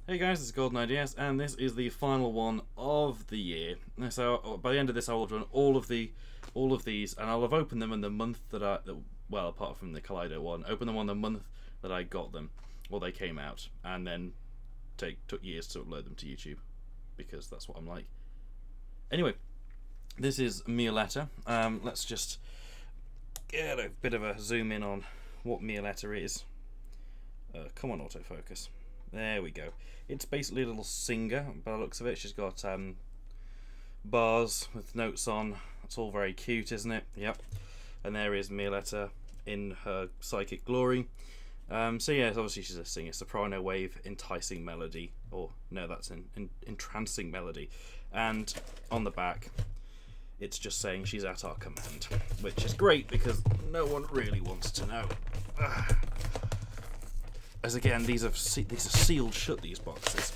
Hey guys, this is Golden IDS, and this is the final one of the year. So by the end of this, I will have done all of these, and I'll have opened them in the month well, apart from the Kaleido one, opened them on the month that I got them, or they came out, and then took years to upload them to YouTube, because that's what I'm like. Anyway, this is Meloetta. Let's just get a bit of a zoom in on what Meloetta is. Come on, autofocus. There we go. It's basically a little singer by the looks of it. She's got bars with notes on. It's all very cute, isn't it? Yep. And there is Meloetta in her psychic glory. So yeah, obviously she's a singer. Soprano wave, enticing melody. Or no, that's an entrancing melody. And on the back, it's just saying she's at our command, which is great because no one really wants to know. As again, these are sealed shut, these boxes.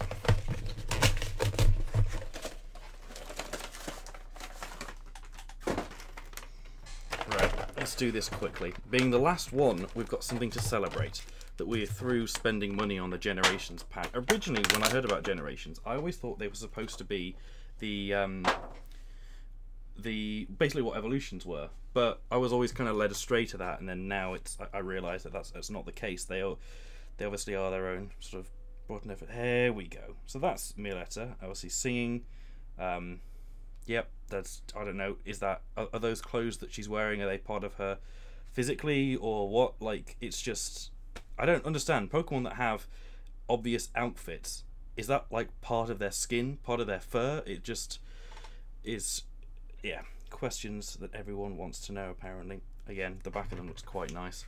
Right, let's do this quickly. Being the last one, we've got something to celebrate. That we're through spending money on the Generations pack. Originally, when I heard about Generations, I always thought they were supposed to be the basically what evolutions were. But I was always kind of led astray to that, and then now I realise that that's not the case. They obviously are their own sort of brought effort. Here we go. So that's Meloetta, obviously singing. Yep, that's, I don't know, are those clothes that she's wearing, are they part of her physically or what? Like, it's just, I don't understand. Pokemon that have obvious outfits, is that like part of their skin, part of their fur? It just is, yeah, questions that everyone wants to know apparently. Again, the back of them looks quite nice,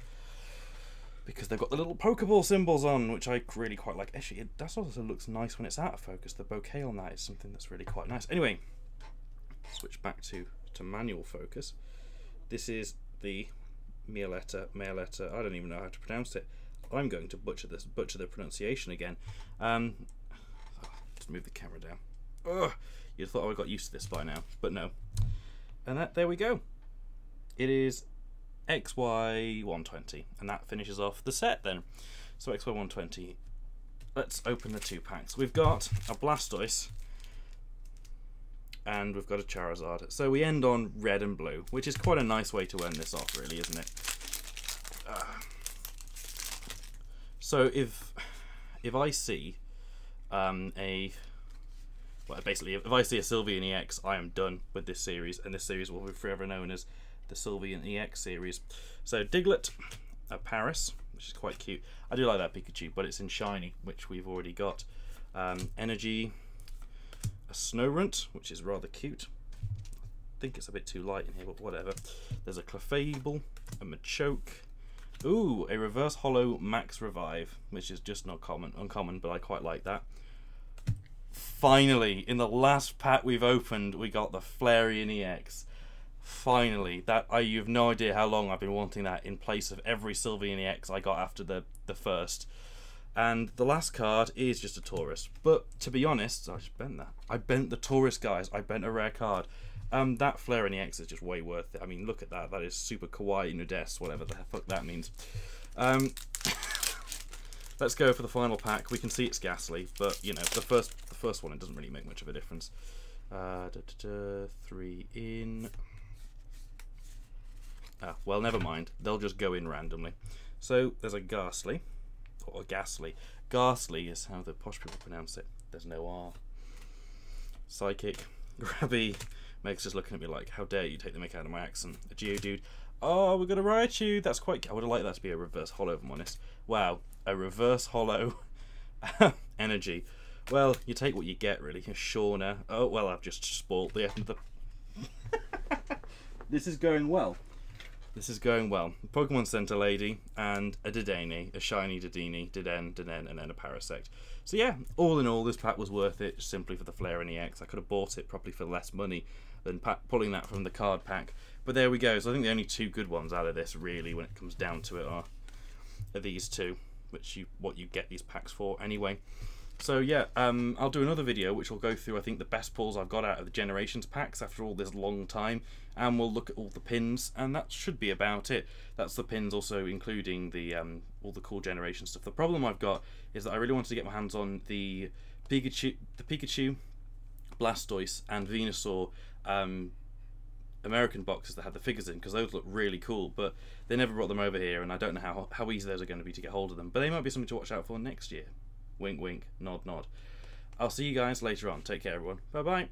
because they've got the little Pokeball symbols on, which I really quite like. Actually, that also looks nice when it's out of focus. The bouquet on that is something that's really quite nice. Anyway, switch back to manual focus. This is the Meloetta. I don't even know how to pronounce it. I'm going to butcher the pronunciation again. Just move the camera down. Ugh, you'd thought I would have got used to this by now, but no. And there we go. It is XY120, and that finishes off the set then. So XY120, let's open the two packs. We've got a Blastoise and we've got a Charizard. So we end on red and blue, which is quite a nice way to end this off, really, isn't it? So if I see basically if I see a Sylveon EX, I am done with this series, and this series will be forever known as the Sylveon EX series. So Diglett, a Paris, which is quite cute. I do like that Pikachu, but it's in shiny, which we've already got. Energy, a Snorunt, which is rather cute. I think it's a bit too light in here, but whatever. There's a Clefable, a Machoke. Ooh, a Reverse Holo Max Revive, which is just not uncommon, but I quite like that. Finally, in the last pack we've opened, we got the Flareon EX. Finally, you have no idea how long I've been wanting that in place of every Sylveon EX I got after the first. And the last card is just a Taurus. But to be honest, I just bent that. I bent the Taurus, guys. I bent a rare card. That Flareon EX is just way worth it. I mean, look at that. That is super kawaii nudes, whatever the fuck that means. Let's go for the final pack. We can see it's ghastly, but you know, the first one, it doesn't really make much of a difference. 3 in. Well, never mind. They'll just go in randomly. So there's a Ghastly, or Ghastly. Ghastly is how the posh people pronounce it. There's no R. Psychic, Grabby. Meg's just looking at me like, how dare you take the mick out of my accent. A Geodude. Oh, we're gonna Raichu. That's quite. I would have liked that to be a reverse holo, if I'm honest. Wow, a reverse holo energy. Well, you take what you get, really. A Shauna. Oh well, I've just spoilt the end of the. This is going well. This is going well. Pokemon Center Lady and a Dedenne, a shiny Dedenne, and then a Parasect. So yeah, all in all, this pack was worth it simply for the Flareon EX. I could have bought it probably for less money than pulling that from the card pack. But there we go. So I think the only two good ones out of this, really, when it comes down to it, are these two, which what you get these packs for anyway. So yeah, I'll do another video which will go through, I think, the best pulls I've got out of the Generations packs after all this long time, and we'll look at all the pins, and that should be about it. That's the pins, also including the all the cool Generation stuff. The problem I've got is that I really wanted to get my hands on the Pikachu, Blastoise, and Venusaur American boxes that had the figures in, because those look really cool, but they never brought them over here, and I don't know how easy those are going to be to get hold of them. But they might be something to watch out for next year. Wink, wink, nod, nod. I'll see you guys later on. Take care, everyone. Bye-bye.